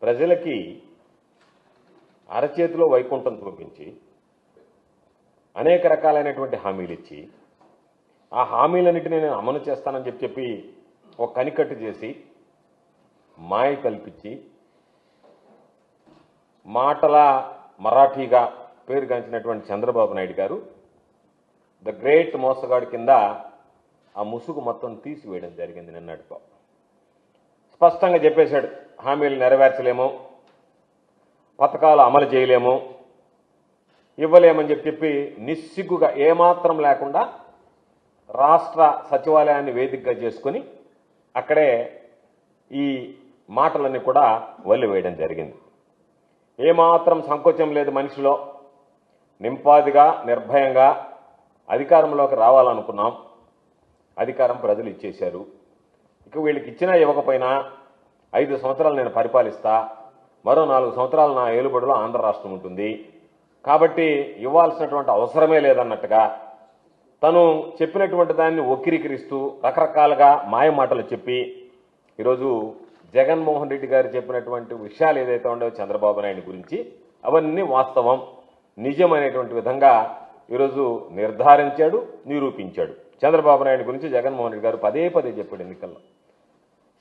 ప్రజలకి అరచేతిలో వైకుంఠం చూపించి అనేక రకాలైనటువంటి హామీలు ఇచ్చి ఆ హామీలన్నింటినీ నేను అమలు చేస్తానని చెప్పి ఒక కనికట్టు చేసి మాయ కల్పించి మాటల మరాఠీగా పేరుగాంచినటువంటి చంద్రబాబు నాయుడు గారు ద గ్రేట్ మోసగాడి కింద ఆ ముసుగు మొత్తం తీసివేయడం జరిగింది నిన్నటితో. స్పష్టంగా చెప్పేశాడు, హామీలు నెరవేర్చలేము, పథకాలు అమలు చేయలేము, ఇవ్వలేమని చెప్పి నిస్సిగ్గుగా ఏమాత్రం లేకుండా రాష్ట్ర సచివాలయాన్ని వేదికగా చేసుకుని అక్కడే ఈ మాటలన్నీ కూడా వల్లివేయడం జరిగింది. ఏమాత్రం సంకోచం లేదు మనిషిలో. నింపాదిగా నిర్భయంగా అధికారంలోకి రావాలనుకున్నాం, అధికారం ప్రజలు ఇచ్చేశారు. ఇక వీళ్ళకి ఇచ్చినా ఇవ్వకపోయినా 5 సంవత్సరాలు నేను పరిపాలిస్తా, మరో 4 సంవత్సరాలు నా ఏలుబడిలో ఆంధ్ర రాష్ట్రం ఉంటుంది, కాబట్టి ఇవ్వాల్సినటువంటి అవసరమే లేదన్నట్టుగా తను చెప్పినటువంటి దాన్ని వక్రీకరిస్తూ రకరకాలుగా మాయమాటలు చెప్పి ఈరోజు జగన్మోహన్ రెడ్డి గారు చెప్పినటువంటి విషయాలు ఏదైతే ఉండవో చంద్రబాబు నాయుడు గురించి అవన్నీ వాస్తవం, నిజమనేటువంటి విధంగా ఈరోజు నిర్ధారించాడు, నిరూపించాడు. చంద్రబాబు నాయుడు గురించి జగన్మోహన్ రెడ్డి గారు పదే పదే చెప్పాడు ఎన్నికల్లో.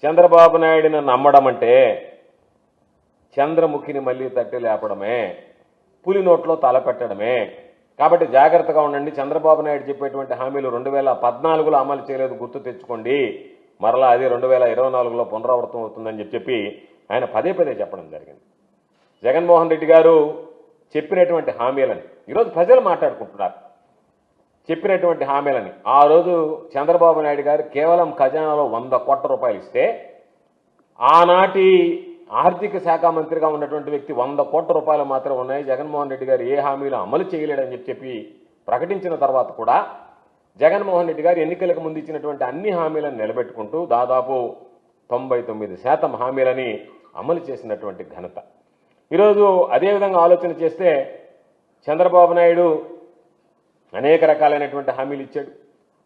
చంద్రబాబు నాయుడిని నమ్మడం అంటే చంద్రముఖిని మళ్ళీ తట్టి లేపడమే, పులి నోట్లో తల పెట్టడమే. కాబట్టి జాగ్రత్తగా ఉండండి. చంద్రబాబు నాయుడు చెప్పేటువంటి హామీలు 2014లో అమలు చేయలేదు, గుర్తు తెచ్చుకోండి, మరలా అది 2024లో పునరావృతం అవుతుందని చెప్పి ఆయన పదే పదే చెప్పడం జరిగింది. జగన్మోహన్ రెడ్డి గారు చెప్పినటువంటి హామీలని ఈరోజు ప్రజలు మాట్లాడుకుంటున్నారు. చెప్పినటువంటి హామీలని ఆ రోజు చంద్రబాబు నాయుడు గారు కేవలం ఖజానాలో 100 కోట్ల రూపాయలు ఇస్తే ఆనాటి ఆర్థిక శాఖ మంత్రిగా ఉన్నటువంటి వ్యక్తి 100 కోట్ల రూపాయలు మాత్రం ఉన్నాయి, జగన్మోహన్ రెడ్డి గారు ఏ హామీలు అమలు చేయలేడని చెప్పి ప్రకటించిన తర్వాత కూడా జగన్మోహన్ రెడ్డి గారు ఎన్నికలకు ముందు ఇచ్చినటువంటి అన్ని హామీలను నిలబెట్టుకుంటూ దాదాపు 99% హామీలని అమలు చేసినటువంటి ఘనత. ఈరోజు అదేవిధంగా ఆలోచన చేస్తే చంద్రబాబు నాయుడు అనేక రకాలైనటువంటి హామీలు ఇచ్చాడు.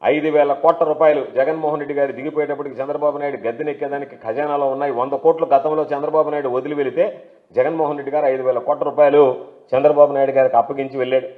5,000 కోట్ల రూపాయలు జగన్మోహన్ రెడ్డి గారు దిగిపోయేటప్పటికి చంద్రబాబు నాయుడు గద్దెనెక్కేదానికి ఖజానాలో ఉన్నాయి. 100 కోట్లు గతంలో చంద్రబాబు నాయుడు వదిలి వెళితే జగన్మోహన్ రెడ్డి గారు 5,000 కోట్ల రూపాయలు చంద్రబాబు నాయుడు గారికి అప్పగించి వెళ్ళాడు.